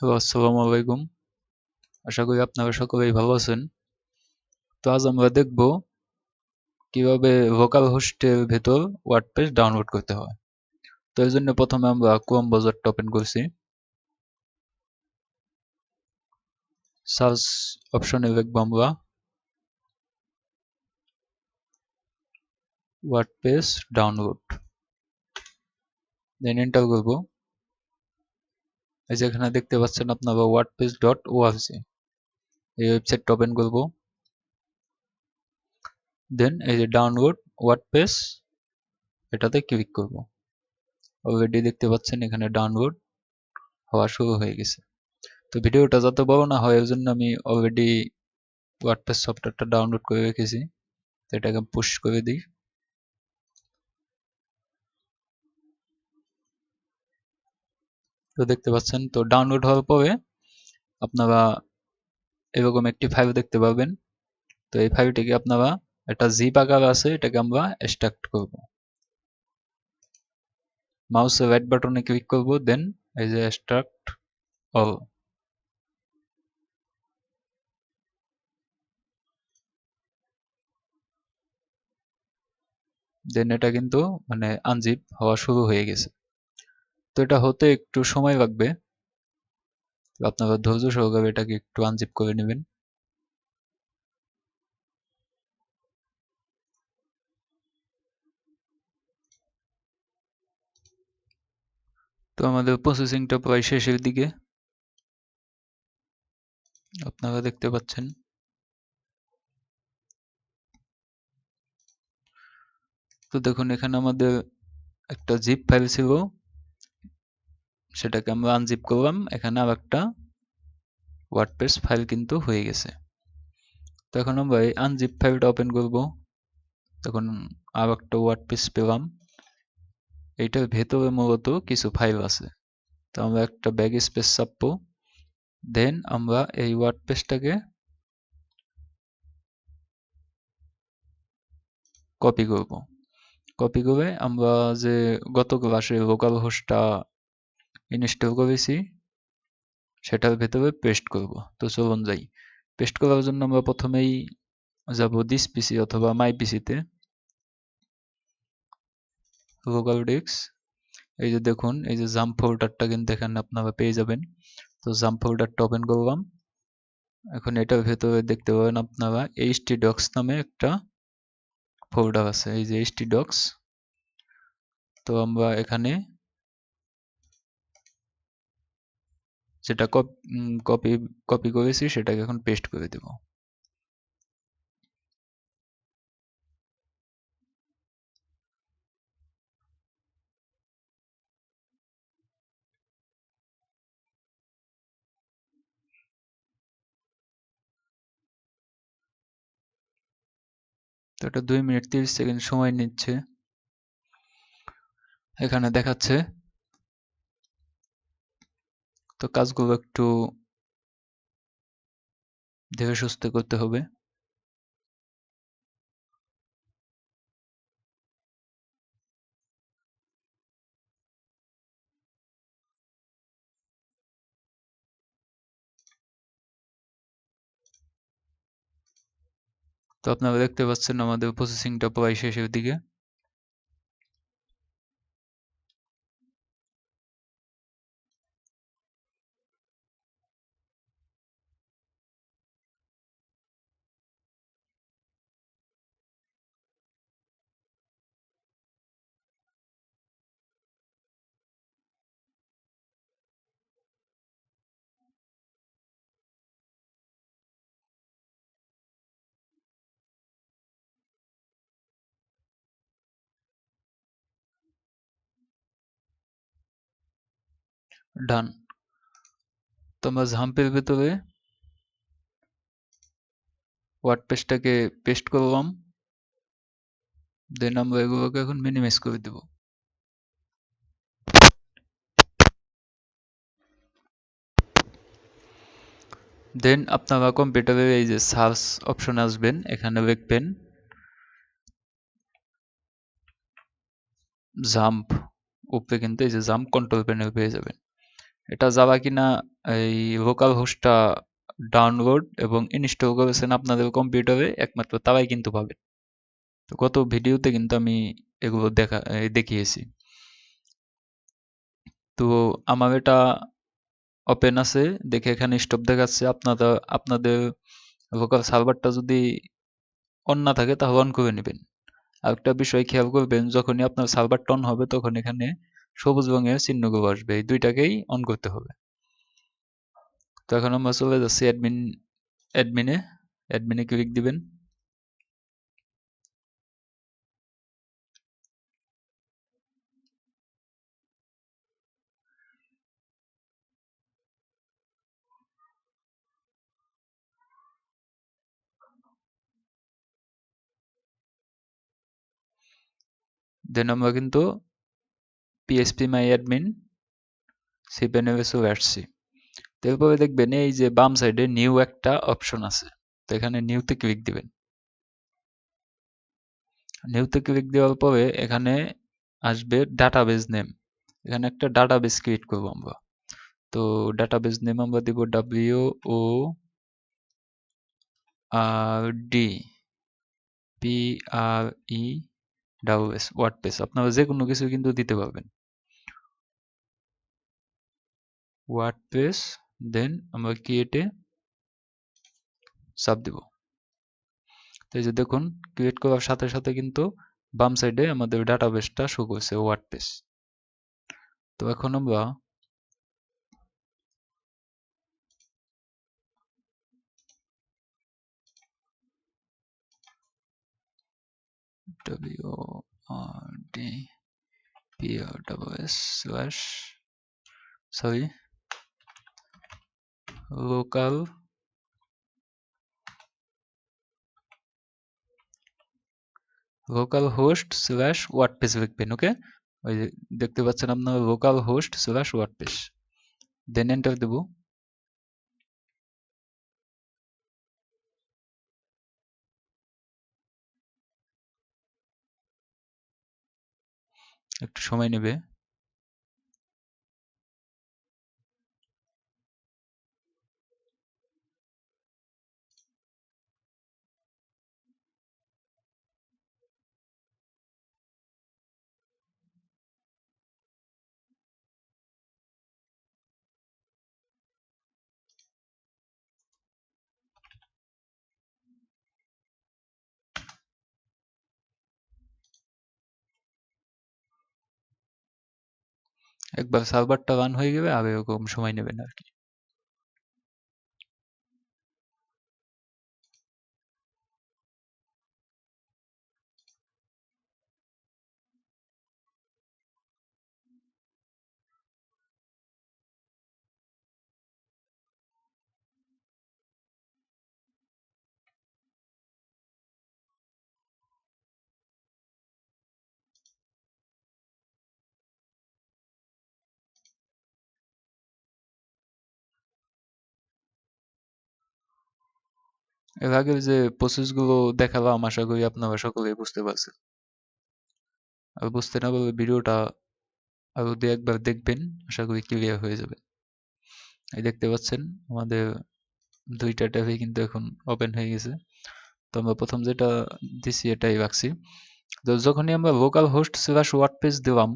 Hello, আসসালামু আলাইকুম। আশা করি আপনারা সকলেই ভালো আছেন। তো আজ আমরা দেখব কিভাবে লোকাল হোস্টের ভেতর ওয়ার্ডপ্রেস ডাউনলোড করতে হয়। তো এর জন্য প্রথমে আমরা ক্রোম ব্রাউজারটা ওপেন করছি। সার্চ অপশনে লিখব আমরা ওয়ার্ডপ্রেস ডাউনলোড, দেন এন্টার করব। এই যে এখানে দেখতে পাচ্ছেন আপনারা wordpress.org, এই ওয়েবসাইটটা ওপেন করব। দেন এই যে ডাউনলোড ওয়ার্ডপ্রেস, এটাতে ক্লিক করব। অলরেডি দেখতে পাচ্ছেন এখানে ডাউনলোড হওয়া শুরু হয়ে গেছে। তো ভিডিওটা যাতে বড় না হয় এর জন্য আমি অলরেডি ওয়ার্ডপ্রেস সফটওয়্যারটা ডাউনলোড করে রেখেছি, তো এটাকে পুশ করে দিই। তো দেখতে পাচ্ছেন, তো ডাউনলোড হওয়ার পরে আপনারা এরকম একটি ফাইল দেখতে পাবেন। তো এই ফাইলটিকে আপনারা, একটা জিপ আকার আছে, এটাকে আমরা এক্সট্রাক্ট করব। মাউসের রাইট বাটনে ক্লিক করব, দেন এই যে এক্সট্রাক্ট অল। দেন এটা কিন্তু মানে আনজিপ হওয়া শুরু হয়ে গেছে। তো এটা হতে একটু সময় লাগবে, তো আপনারা ধৈর্য সহকারে এটাকে একটু আনজিপ করে নেবেন। তো আমাদের প্রসেসিংটা প্রায় শেষের দিকে, আপনারা দেখতে পাচ্ছেন। তো দেখুন এখানে আমাদের একটা জিপ ফাইল ছিল, সেটাকে আমরা আনজিপ করলাম, এখানে আর একটা ওয়ার্ডপ্রেস ফাইল কিন্তু হয়ে গেছে। তো এখন আমরা এই আনজিপ ফাইলটা ওপেন করব। তখন আর একটা ওয়ার্ডপ্রেস পেলাম, এইটার ভেতরে মূলত কিছু ফাইল আছে। তো আমরা একটা ব্যাক স্পেস চাপবো, দেন আমরা এই ওয়ার্ডপ্রেসটাকে কপি করব। কপি করে আমরা যে গত ক্লাসে লোকাল হোস্টটা ইনস্টল করেছি সেটার ভেতরে পেস্ট করব। তো চলুন যাই। পেস্ট করার জন্য আমরা প্রথমেই যাব দিস পিসি অথবা মাই পিসিতে, লোকাল ডিস্ক। এই যে দেখুন, এই যে জাম্প ফোল্ডারটা কিন্তু এখানে আপনারা পেয়ে যাবেন। তো জাম্প ফোল্ডারটা ওপেন করলাম। এখন এটার ভেতরে দেখতে পাবেন আপনারা htdocs নামে একটা ফোল্ডার আছে, এই যে htdocs। তো আমরা এখানে যেটা কপি কপি করেছি সেটাকে এখন পেস্ট করে দেব। তো এটা 2 মিনিট 30 সেকেন্ড সময় নিচ্ছে। এখানে দেখাচ্ছে। তো কাজগুলো একটু ধীরে সুস্থে করতে হবে। তো আপনারা দেখতে পাচ্ছেন আমাদের প্রসেসিংটা প্রায় শেষের দিকে। ডান। তো আমরা ঝাম্পের ভেতরে ওয়ার্ডপ্রেসটাকে পেস্ট করলাম, দেন আমরা এগুলোকে এখন মিনিমাইজ করে দেব। দেন আপনারা কম্পিউটারের এই যে সার্চ অপশন আসবেন, এখানে লিখবেন জাম্প। উপরে কিন্তু এই যে জাম্প কন্ট্রোল প্যানেল পেয়ে যাবেন। এটা জাভা কিনা এই লোকাল হোস্টটা ডাউনলোড এবং ইনস্টল করেছেন আপনাদের কম্পিউটারে একমাত্র তারাই কিন্তু পাবেন। তো গত ভিডিওতে কিন্তু আমি এগুলো দেখিয়েছি। তো আমার এটা ওপেন আছে, দেখে এখানে স্টপ দেখাচ্ছে। আপনাদের লোকাল সার্ভারটা যদি অন না থাকে তাহলে অন করে নেবেন। আরেকটা বিষয় খেয়াল করবেন, যখনই আপনার সার্ভারটা অন হবে তখন এখানে সবুজ রঙের চিহ্নগুলো আসবে, এই দুইটাকেই অন করতে হবে। তো এখন আমরা চলে যাচ্ছি অ্যাডমিনে অ্যাডমিনে ক্লিক দিবেন। দেন আমরা কিন্তু পিএইচপি মাই অ্যাডমিন সি প্যানেলে চলে আসছি। তারপরে দেখবেন এই যে বাম সাইডে নিউ একটা অপশন আছে, তো এখানে নিউতে ক্লিক দিবেন। নিউতে ক্লিক দেওয়ার পরে এখানে আসবে ডাটাবেজ নেম। এখানে একটা ডাটাবেজ ক্রিয়েট করবো আমরা। তো ডাটাবেজ নেম আমরা দিব WORDPRESS ওয়ার্ডপ্রেস। আপনারা যে কোনো কিছু কিন্তু দিতে পারবেন, ওয়ার্ডপ্রেস। দেন আমরা ক্রিয়েটে চাপ দিব। তো এই যে দেখুন, ক্রিয়েট করার সাথে সাথে কিন্তু বাম সাইডে আমাদের ডাটাবেসটা শো করছে ওয়ার্ডপ্রেস। তো এখন আমরা WORDPRESS slash sorry local host slash WordPress লিখবেন। ওকে, ওই যে দেখতে পাচ্ছেন আপনার local host slash WordPress. Then enter দেব। একটু সময় নেবে। একবার সার্ভারটা রান হয়ে গেলে আর এরকম সময় নেবেন আর কি। এর আগের যে প্রসেস গুলো দেখালাম আশা করি আপনারা সকলেই বুঝতে পারছেন। আর বুঝতে না পারলে ভিডিওটা আরো দু একবার দেখবেন, আশা করি ক্লিয়ার হয়ে যাবে। এই দেখতে পাচ্ছেন আমাদের দুইটা ট্যাবই কিন্তু এখন ওপেন হয়ে গেছে। তো আমরা প্রথম যেটা দিছি এটাই রাখছি। তো যখনই আমরা লোকাল হোস্ট স্ল্যাশ ওয়ার্ডপ্রেস দিলাম,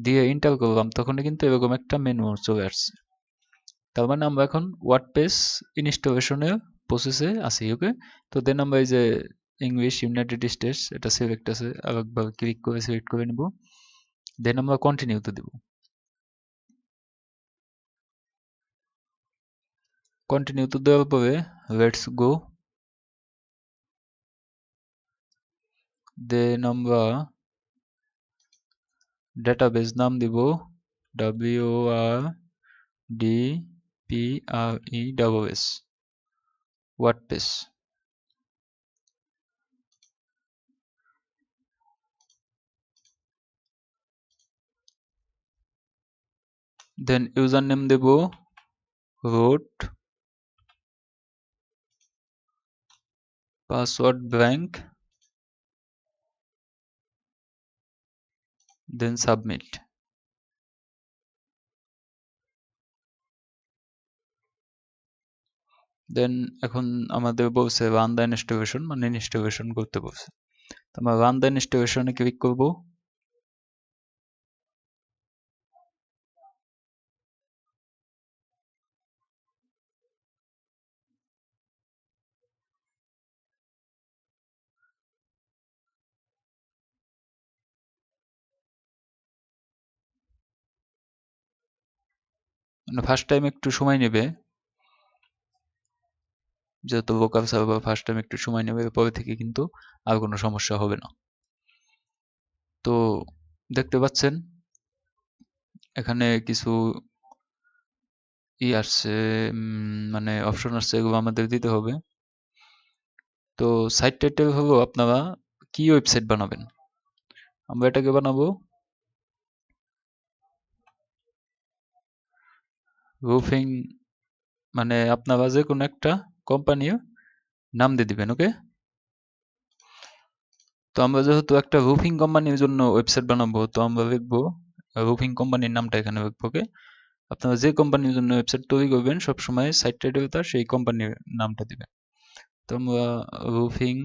দিয়ে ইন্টার করলাম, তখনই কিন্তু এরকম একটা মেনু চলে আসছে। তার মানে আমরা এখন ওয়ার্ডপ্রেস ইনস্টলেশনের প্রসেসে আছি। ওকে, তো দেন আমরা এই যে ইংলিশ ইউনাইটেড স্টেটস এটা সিলেক্ট আছে, আরেকবার ক্লিক করে সিলেক্ট করে নিব। দেন আমরা কন্টিনিউতে দিব। কন্টিনিউতে দেওয়ার পরে লেটস গো। দেন আমরা ডাটাবেজ নাম দিব WORDPRESS WordPress. Then user name দেব root, password blank, then submit. Then এখন আমাদের বলছে রান দ্য ইনস্টলেশন, মানে ইনস্টলেশন করতে বলছে। তো আমরা রান দ্য ইনস্টলেশনে ক্লিক করব। মানে ফার্স্ট টাইম একটু সময় নেবে, যেহেতু লোকাল সার্ভার ফার্স্ট টাইম একটু সময় নেবে, পরে থেকে কিন্তু আর কোনো সমস্যা হবে না। তো দেখতে পাচ্ছেন এখানে কিছু আসছে, মানে অপশন আসছে, এগুলো আমাদের দিতে হবে। তো সাইট টাইটেল হলো আপনারা কি ওয়েবসাইট বানাবেন। আমরা এটাকে বানাবো রুফিং, মানে আপনারা যে কোনো একটা কোম্পানির নাম দিয়ে দিবেন। ওকে, তো আমরা যেহেতু একটা রুফিং কোম্পানির জন্য ওয়েবসাইট বানাবো, তো আমরা লিখবো রুফিং কোম্পানির নামটা এখানে লিখবো। ওকে, আপনারা যে কোম্পানির জন্য ওয়েবসাইট তৈরি করবেন সবসময় সাইট টাইটেলটা সেই কোম্পানির নামটা দিবেন। তো আমরা roofing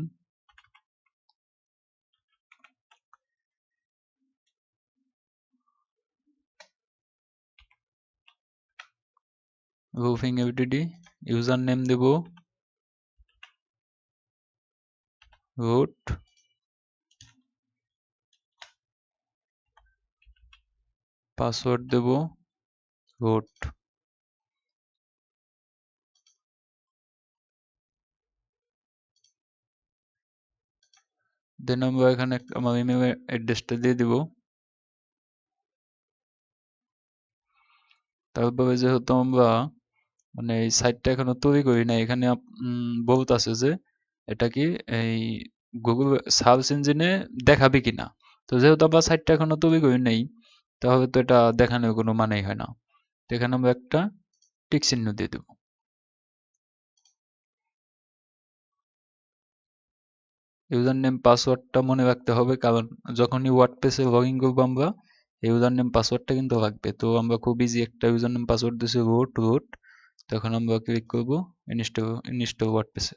roofing LTD, user name দেব রুট, পাসওয়ার্ড দেব রুট। দেন আমরা এখানে আমার ইমেল অ্যাড্রেসটা দিয়ে দিব। তারপরে যেহেতু আমরা মানে এই সাইটটা এখনো তৈরি করি না, এখানে বলতে আছে যে এটা কি এই গুগল সার্চ ইঞ্জিনে দেখাবে কিনা। তো যেহেতু আমরা সাইটটা এখনো তৈরি করি নাই, তাহলে তো এটা দেখানোর কোনো মানেই হয় না। তো এখানে আমরা একটা টিক চিহ্ন দিয়ে দেব। ইউজার নেম পাসওয়ার্ডটা মনে রাখতে হবে, কারণ যখনই ওয়ার্ডপ্রেসে লগ ইন করবো আমরা ইউজার নেম পাসওয়ার্ডটা কিন্তু লাগবে। তো আমরা খুব ইজি একটা ইউজার নেম পাসওয়ার্ড দিয়েছি রুট রুট। তখন আমরা ক্লিক করব ইনস্টল ইনস্টল ওয়ার্ডপ্রেসে।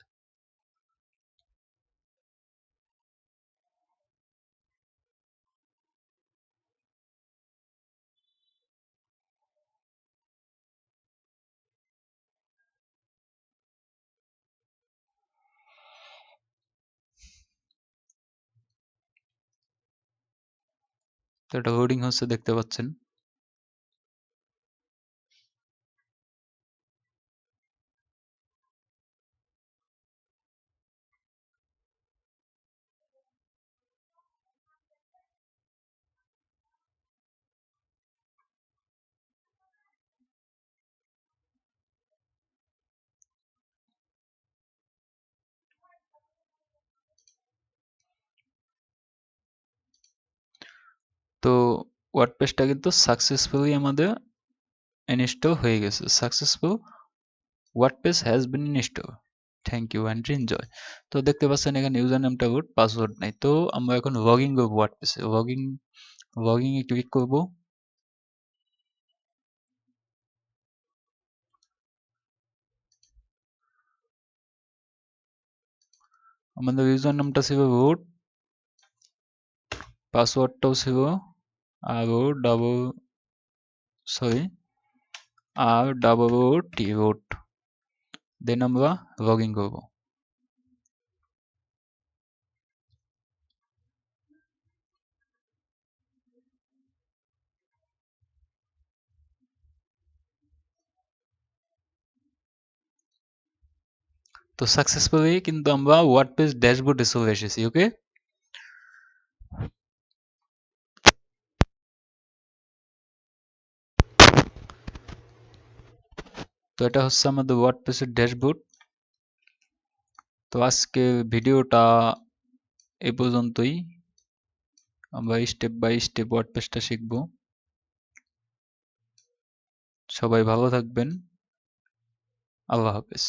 তো এটা লোডিং হচ্ছে, দেখতে পাচ্ছেন। তো ওয়ার্ডপ্রেসটা কিন্তু সাকসেসফুলি আমাদের ইনস্টল হয়ে গেছে। Successful WordPress has been install, thank you and enjoy. তো দেখতে পাচ্ছেন এখানে ইউজার নেমটা রুট, পাসওয়ার্ড নাই। তো আমরা এখন লগইন করবো ওয়ার্ডপ্রেসে। লগইন এ ক্লিক করব। আমাদের ইউজার নামটা ছিল রুট, পাসওয়ার্ডটাও ছিল আর ডাবল সরি আর ডাবল ও টি রুট। দেন আমরা লগইন করব। তো সাকসেসফুলি কিন্তু আমরা ওয়ার্ডপ্রেস ড্যাশবোর্ডে চলে এসেছি। ওকে, তো এটা হচ্ছে আমাদের ওয়ার্ডপ্রেসের ড্যাশবোর্ড। তো আজকে ভিডিওটা এই পর্যন্তই। আমরা স্টেপ বাই স্টেপ ওয়ার্ডপ্রেসটা শিখব। সবাই ভালো থাকবেন। আল্লাহ হাফেজ।